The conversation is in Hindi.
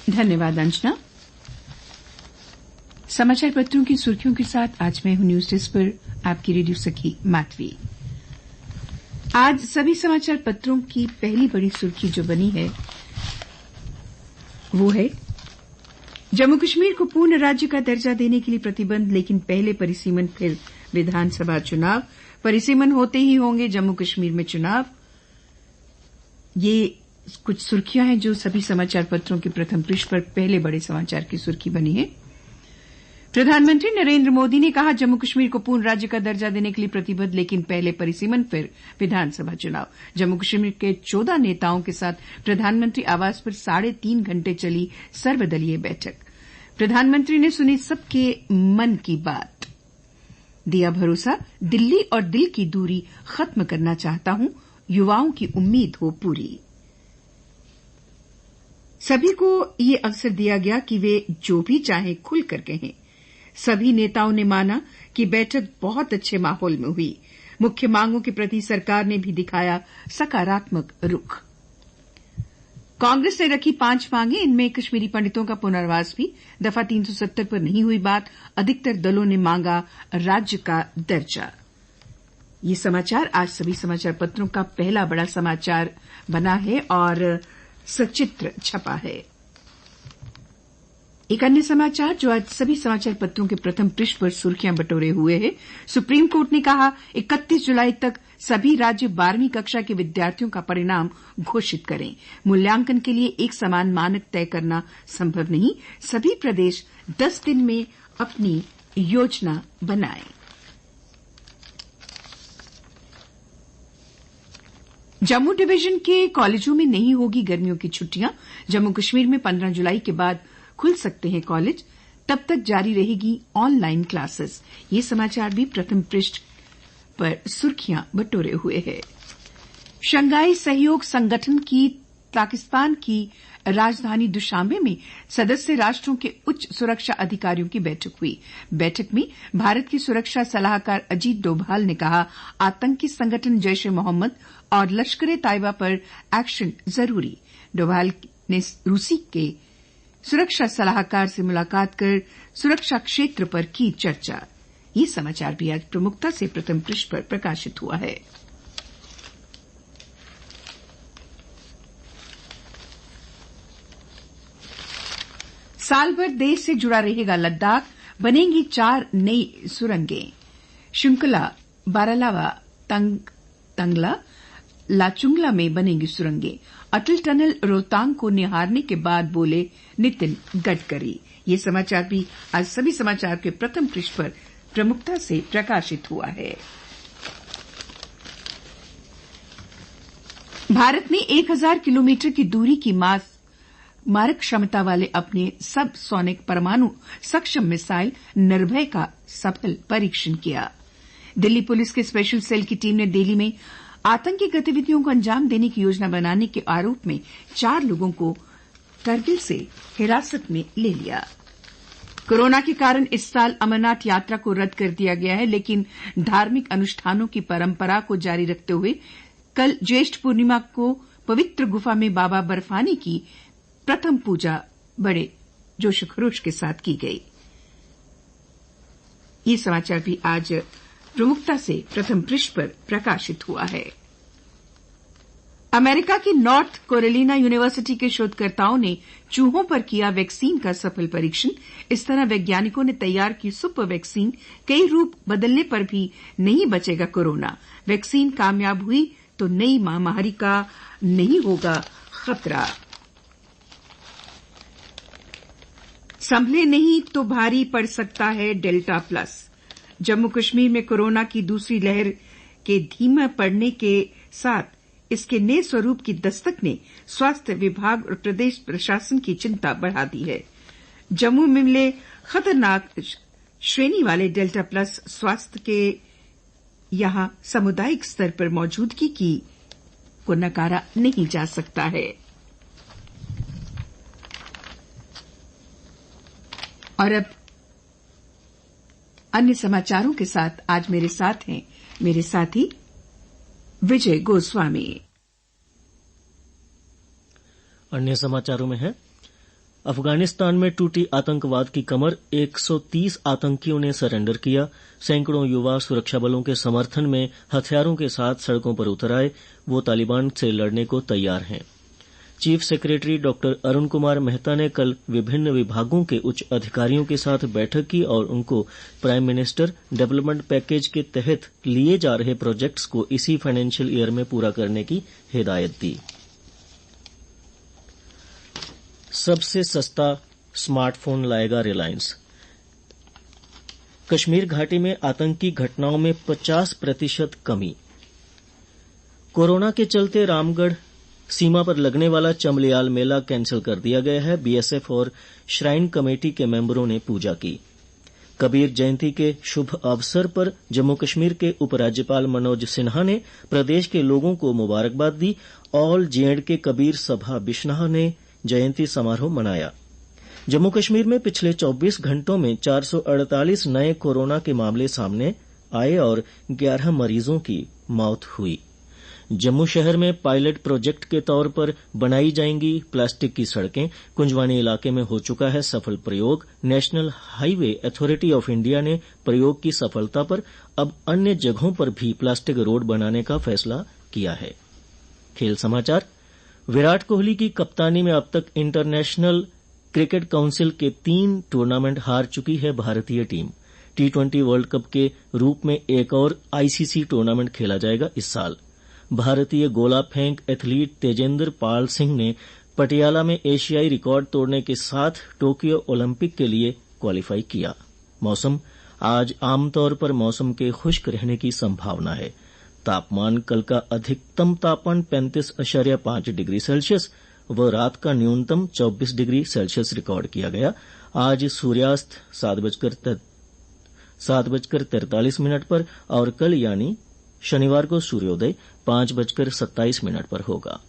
धन्यवाद अंजना। समाचार पत्रों की सुर्खियों के साथ आज मैं हूं न्यूज डेस्क पर आपकी रेडियो सखी माधवी। आज सभी समाचार पत्रों की पहली बड़ी सुर्खी जो बनी है वो है जम्मू कश्मीर को पूर्ण राज्य का दर्जा देने के लिए प्रतिबंध, लेकिन पहले परिसीमन फिर विधानसभा चुनाव। परिसीमन होते ही होंगे जम्मू कश्मीर में चुनाव। ये कुछ सुर्खियां हैं जो सभी समाचार पत्रों के प्रथम पृष्ठ पर पहले बड़े समाचार की सुर्खी बनी है। प्रधानमंत्री नरेंद्र मोदी ने कहा जम्मू कश्मीर को पूर्ण राज्य का दर्जा देने के लिए प्रतिबद्ध, लेकिन पहले परिसीमन फिर विधानसभा चुनाव। जम्मू कश्मीर के 14 नेताओं के साथ प्रधानमंत्री आवास पर 3.5 घंटे चली सर्वदलीय बैठक। प्रधानमंत्री ने सुनी सबके मन की बात, दिया भरोसा दिल्ली और दिल की दूरी खत्म करना चाहता हूं, युवाओं की उम्मीद हो पूरी। सभी को ये अवसर दिया गया कि वे जो भी चाहें खुलकर कहें। सभी नेताओं ने माना कि बैठक बहुत अच्छे माहौल में हुई। मुख्य मांगों के प्रति सरकार ने भी दिखाया सकारात्मक रुख। कांग्रेस ने रखी 5 मांगे, इनमें कश्मीरी पंडितों का पुनर्वास भी। दफा 370 पर नहीं हुई बात। अधिकतर दलों ने मांगा राज्य का दर्जा। ये समाचार आज सभी समाचार पत्रों का पहला बड़ा समाचार बना है और सचित्र छपा है। एक अन्य समाचार जो आज सभी समाचार पत्रों के प्रथम पृष्ठ पर सुर्खियां बटोरे हुए है। सुप्रीम कोर्ट ने कहा 31 जुलाई तक सभी राज्य 12वीं कक्षा के विद्यार्थियों का परिणाम घोषित करें। मूल्यांकन के लिए एक समान मानक तय करना संभव नहीं। सभी प्रदेश 10 दिन में अपनी योजना बनाएं। जम्मू डिवीजन के कॉलेजों में नहीं होगी गर्मियों की छुट्टियां। जम्मू कश्मीर में 15 जुलाई के बाद खुल सकते हैं कॉलेज, तब तक जारी रहेगी ऑनलाइन क्लासेस। ये समाचार भी प्रथम पृष्ठ पर सुर्खियां बटोरे हुए हैं। शंघाई सहयोग संगठन की पाकिस्तान की राजधानी दुशांबे में सदस्य राष्ट्रों के उच्च सुरक्षा अधिकारियों की बैठक हुई। बैठक में भारत के सुरक्षा सलाहकार अजीत डोभाल ने कहा आतंकी संगठन जैश ए मोहम्मद और लश्कर ए तैयबा पर एक्शन जरूरी। डोभाल ने रूसी के सुरक्षा सलाहकार से मुलाकात कर सुरक्षा क्षेत्र पर की चर्चा। ये समाचार भी आज प्रमुखता से प्रथम पृष्ठ पर प्रकाशित हुआ है। साल भर देश से जुड़ा रहेगा लद्दाख, बनेंगी 4 नई सुरंगें। शुंकला, बारालावा, तंगला, लाचुंगला में बनेंगी सुरंगें। अटल टनल रोहतांग को निहारने के बाद बोले नितिन गडकरी। ये समाचार भी आज सभी समाचार के प्रथम पृष्ठ पर प्रमुखता से प्रकाशित हुआ है। भारत ने 1000 किलोमीटर की दूरी की मारक क्षमता वाले अपने सब सोनिक परमाणु सक्षम मिसाइल निर्भय का सफल परीक्षण किया। दिल्ली पुलिस के स्पेशल सेल की टीम ने दिल्ली में आतंकी गतिविधियों को अंजाम देने की योजना बनाने के आरोप में 4 लोगों को करगिल से हिरासत में ले लिया। कोरोना के कारण इस साल अमरनाथ यात्रा को रद्द कर दिया गया है, लेकिन धार्मिक अनुष्ठानों की परंपरा को जारी रखते हुए कल ज्येष्ठ पूर्णिमा को पवित्र गुफा में बाबा बर्फानी की प्रथम पूजा बड़े जोश खरोश के साथ की गई। ये समाचार भी आज प्रमुखता से प्रथम पृष्ठ पर प्रकाशित हुआ है। अमेरिका की नॉर्थ कैरोलिना यूनिवर्सिटी के शोधकर्ताओं ने चूहों पर किया वैक्सीन का सफल परीक्षण। इस तरह वैज्ञानिकों ने तैयार की सुपर वैक्सीन कई रूप बदलने पर भी नहीं बचेगा कोरोना। वैक्सीन कामयाब हुई तो नई महामारी का नहीं होगा खतरा। संभले नहीं तो भारी पड़ सकता है डेल्टा प्लस। जम्मू कश्मीर में कोरोना की दूसरी लहर के धीमा पड़ने के साथ इसके नए स्वरूप की दस्तक ने स्वास्थ्य विभाग और प्रदेश प्रशासन की चिंता बढ़ा दी है। जम्मू में मिले खतरनाक श्रेणी वाले डेल्टा प्लस स्वास्थ्य के यहां सामुदायिक स्तर पर मौजूदगी को नकारा नहीं जा सकता है। और अब अन्य समाचारों के साथ आज मेरे साथ हैं मेरे साथी विजय गोस्वामी। अन्य समाचारों में है अफगानिस्तान में टूटी आतंकवाद की कमर, 130 आतंकियों ने सरेंडर किया। सैकड़ों युवा सुरक्षा बलों के समर्थन में हथियारों के साथ सड़कों पर उतर आए। वो तालिबान से लड़ने को तैयार हैं। Chief secretary doctor Arun Kumar Mehta ने कल विभिन्न विभागों के उच्च अधिकारियों के साथ बैठक की और उनको प्राइम मिनिस्टर डेवलपमेंट पैकेज के तहत लिए जा रहे प्रोजेक्ट्स को इसी फाइनेंशियल ईयर में पूरा करने की हिदायत दी। सबसे सस्ता स्मार्टफोन लाएगा रिलायंस। कश्मीर घाटी में आतंकी घटनाओं में 50% कमी। कोरोना के चलते रामगढ़ सीमा पर लगने वाला चमलियाल मेला कैंसिल कर दिया गया है। बीएसएफ और श्राइन कमेटी के मेंबरों ने पूजा की। कबीर जयंती के शुभ अवसर पर जम्मू कश्मीर के उपराज्यपाल मनोज सिन्हा ने प्रदेश के लोगों को मुबारकबाद दी। ऑल जेएंडके कबीर सभा बिश्नाह ने जयंती समारोह मनाया। जम्मू कश्मीर में पिछले 24 घंटों में 448 नए कोरोना के मामले सामने आए और 11 मरीजों की मौत हुई। जम्मू शहर में पायलट प्रोजेक्ट के तौर पर बनाई जाएंगी प्लास्टिक की सड़कें। कुंजवानी इलाके में हो चुका है सफल प्रयोग। National highway authority of India ने प्रयोग की सफलता पर अब अन्य जगहों पर भी प्लास्टिक रोड बनाने का फैसला किया है। खेल समाचार। विराट कोहली की कप्तानी में अब तक इंटरनेशनल क्रिकेट काउंसिल के 3 टूर्नामेंट हार चुकी है भारतीय टीम। T20 वर्ल्ड कप के रूप में एक और आईसीसी टूर्नामेंट खेला जाएगा इस साल। भारतीय गोला फेंक एथलीट तेजेंद्र पाल सिंह ने पटियाला में एशियाई रिकॉर्ड तोड़ने के साथ टोक्यो ओलंपिक के लिए क्वालिफाई किया। मौसम। आज आमतौर पर मौसम के खुश्क रहने की संभावना है। तापमान कल का अधिकतम तापमान 35.5 डिग्री सेल्सियस व रात का न्यूनतम 24 डिग्री सेल्सियस रिकॉर्ड किया गया। आज सूर्यास्त 7:43 पर और कल यानी शनिवार को सूर्योदय 5:27 पर होगा।